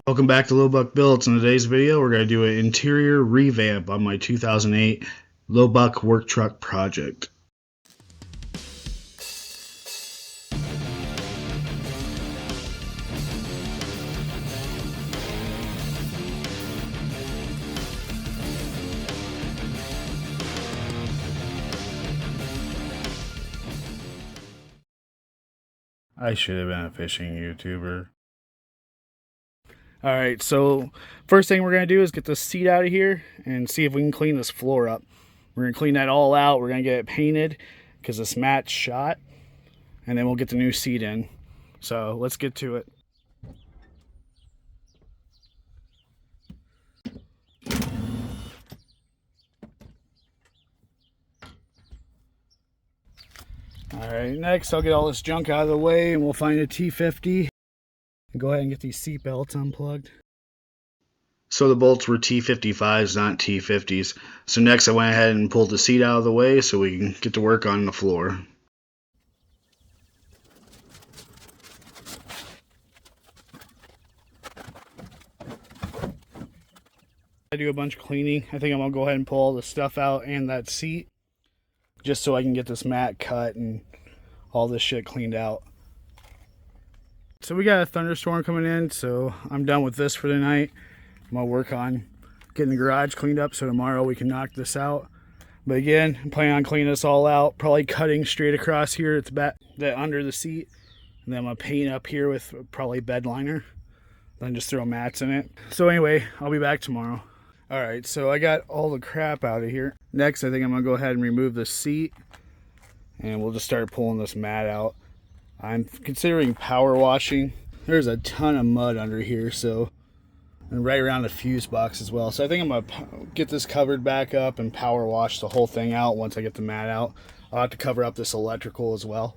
Welcome back to Low Buck Builds. In today's video, we're going to do an interior revamp on my 2008 Low Buck work truck project. I should have been a fishing YouTuber. Alright, so first thing we're going to do is get the seat out of here and see if we can clean this floor up. We're going to clean that all out. We're going to get it painted because this mat's shot. And then we'll get the new seat in. So let's get to it. Alright, next I'll get all this junk out of the way and we'll find a T50. And go ahead and get these seat belts unplugged. So the bolts were T55s, not T50s. So next I went ahead and pulled the seat out of the way so we can get to work on the floor. I do a bunch of cleaning. I think I'm going to go ahead and pull all the stuff out and that seat just so I can get this mat cut and all this shit cleaned out. So we got a thunderstorm coming in, so I'm done with this for the night. I'm going to work on getting the garage cleaned up so tomorrow we can knock this out. But again, I'm planning on cleaning this all out, probably cutting straight across here. It's under the seat. And then I'm going to paint up here with probably bed liner. Then just throw mats in it. So anyway, I'll be back tomorrow. Alright, so I got all the crap out of here. Next, I think I'm going to go ahead and remove the seat. And we'll just start pulling this mat out. I'm considering power washing. There's a ton of mud under here, so, and right around the fuse box as well. So I think I'm gonna get this covered back up and power wash the whole thing out once I get the mat out. I'll have to cover up this electrical as well.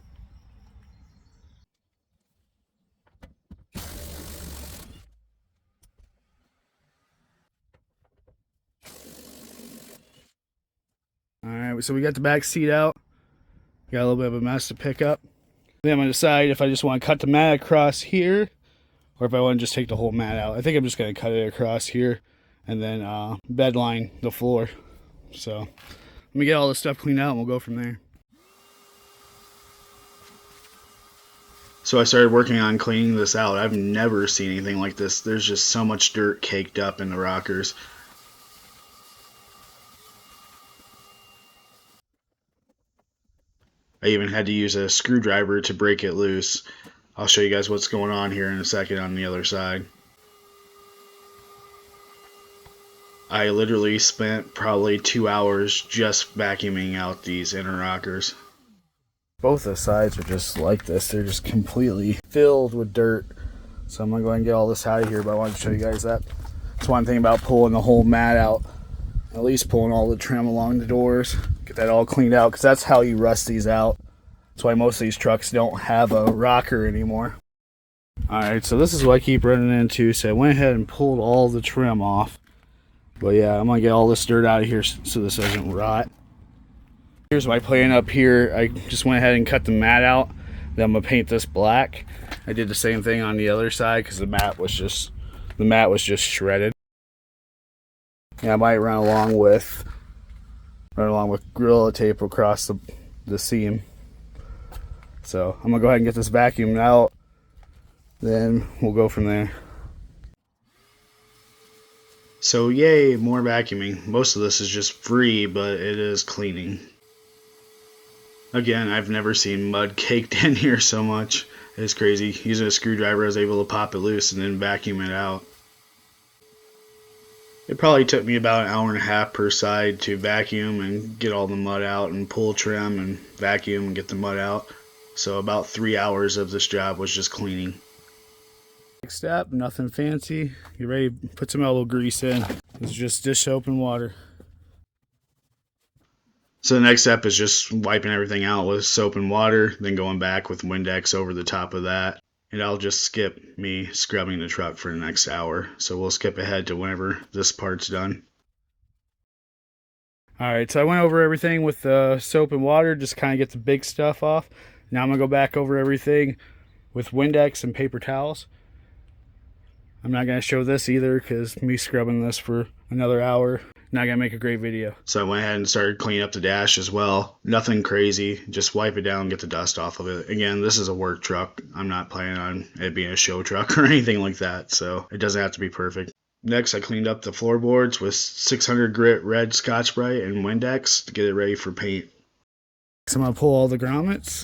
Alright, so we got the back seat out. Got a little bit of a mess to pick up. Then I'm going to decide if I just want to cut the mat across here or if I want to just take the whole mat out. I think I'm just going to cut it across here and then bed line the floor. So let me get all this stuff cleaned out and we'll go from there. So I started working on cleaning this out. I've never seen anything like this. There's just so much dirt caked up in the rockers. I even had to use a screwdriver to break it loose. I'll show you guys what's going on here in a second on the other side. I literally spent probably 2 hours just vacuuming out these inner rockers. Both the sides are just like this. They're just completely filled with dirt. So I'm going to go ahead and get all this out of here, but I wanted to show you guys that. That's one thing about pulling the whole mat out. At least pulling all the trim along the doors. Get that all cleaned out because that's how you rust these out. That's why most of these trucks don't have a rocker anymore. Alright, so this is what I keep running into. So I went ahead and pulled all the trim off. But yeah, I'm going to get all this dirt out of here so this doesn't rot. Here's my plan up here. I just went ahead and cut the mat out. Then I'm going to paint this black. I did the same thing on the other side because the mat was just shredded. Yeah, I might run along with Gorilla Tape across the seam. So I'm gonna go ahead and get this vacuumed out, then we'll go from there. So yay, more vacuuming. Most of this is just free, but it is cleaning. Again, I've never seen mud caked in here so much. It's crazy. Using a screwdriver I was able to pop it loose and then vacuum it out. It probably took me about an hour and a half per side to vacuum and get all the mud out and pull trim and vacuum and get the mud out. So about 3 hours of this job was just cleaning. Next step, nothing fancy. Get ready to put some elbow grease in. This is just dish soap and water. So the next step is just wiping everything out with soap and water, then going back with Windex over the top of that. And I'll just skip me scrubbing the truck for the next hour. So we'll skip ahead to whenever this part's done. Alright, so I went over everything with soap and water, just kind of get the big stuff off. Now I'm going to go back over everything with Windex and paper towels. I'm not going to show this either because me scrubbing this for another hour, not going to make a great video. So I went ahead and started cleaning up the dash as well. Nothing crazy, just wipe it down, get the dust off of it. Again, this is a work truck. I'm not planning on it being a show truck or anything like that, so it doesn't have to be perfect. Next, I cleaned up the floorboards with 600 grit red Scotch-Brite and Windex to get it ready for paint. So I'm going to pull all the grommets.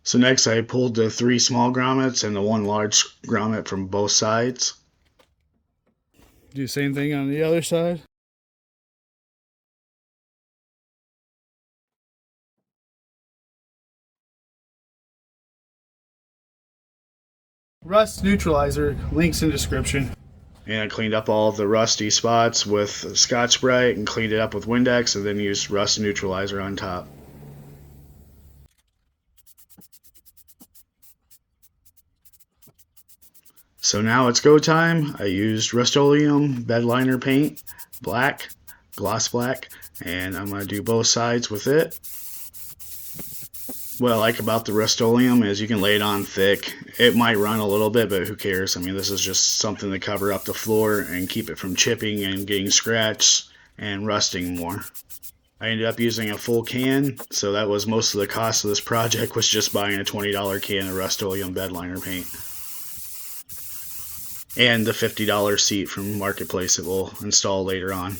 So next I pulled the 3 small grommets and the 1 large grommet from both sides. Do the same thing on the other side. Rust Neutralizer, links in description. And I cleaned up all the rusty spots with Scotch-Brite and cleaned it up with Windex and then used Rust Neutralizer on top. So now it's go time. I used Rust-Oleum bed liner paint, black, gloss black, and I'm going to do both sides with it. What I like about the Rust-Oleum is you can lay it on thick. It might run a little bit, but who cares? I mean, this is just something to cover up the floor and keep it from chipping and getting scratched and rusting more. I ended up using a full can, so that was most of the cost of this project, was just buying a $20 can of Rust-Oleum bed liner paint. And the $50 seat from Marketplace that we'll install later on.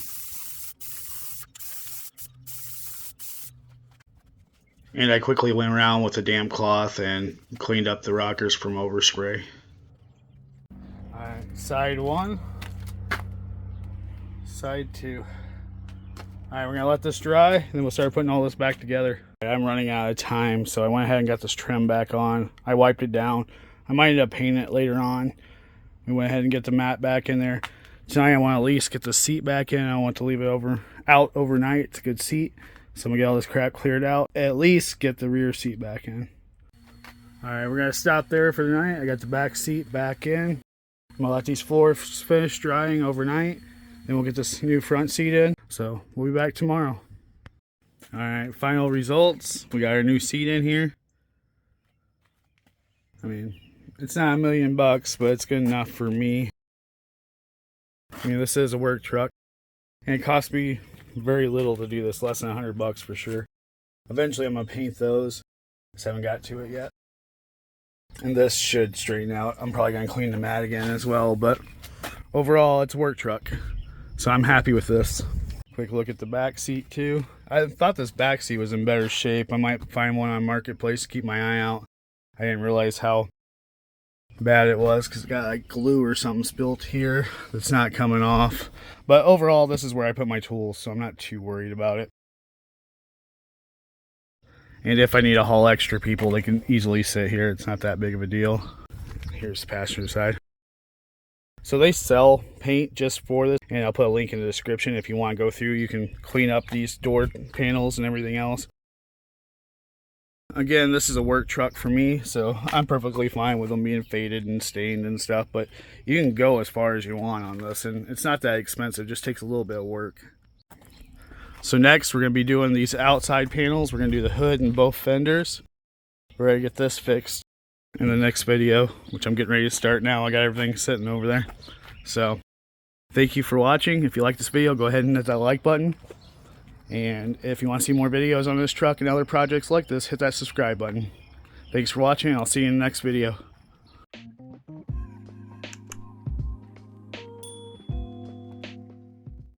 And I quickly went around with a damp cloth and cleaned up the rockers from overspray. Alright, side 1, side 2. Alright, we're going to let this dry and then we'll start putting all this back together. I'm running out of time, so I went ahead and got this trim back on. I wiped it down. I might end up painting it later on. We went ahead and get the mat back in there. Tonight I want to at least get the seat back in. I want to leave it out overnight. It's a good seat. So I'm going to get all this crap cleared out. At least get the rear seat back in. Alright, we're going to stop there for the night. I got the back seat back in. I'm going to let these floors finish drying overnight. Then we'll get this new front seat in. So we'll be back tomorrow. Alright, final results. We got our new seat in here. I mean, it's not $1,000,000 bucks, but it's good enough for me. I mean, this is a work truck. And it cost me very little to do this, less than 100 bucks for sure. Eventually I'm going to paint those. Just haven't got to it yet. And this should straighten out. I'm probably going to clean the mat again as well, but overall it's a work truck. So I'm happy with this. Quick look at the back seat too. I thought this back seat was in better shape. I might find one on Marketplace to keep my eye out. I didn't realize how bad it was because it got like glue or something spilt here that's not coming off. But overall, this is where I put my tools, so I'm not too worried about it. And if I need to haul extra people, they can easily sit here. It's not that big of a deal. Here's the passenger side. So they sell paint just for this, and I'll put a link in the description if you want to go through. You can clean up these door panels and everything else. Again, this is a work truck for me, so I'm perfectly fine with them being faded and stained and stuff, but you can go as far as you want on this, and it's not that expensive. It just takes a little bit of work. So next, we're going to be doing these outside panels. We're going to do the hood and both fenders. We're going to get this fixed in the next video, which I'm getting ready to start now. I got everything sitting over there. So, thank you for watching. If you like this video, go ahead and hit that like button. And if you want to see more videos on this truck and other projects like this, hit that subscribe button. Thanks for watching. I'll see you in the next video.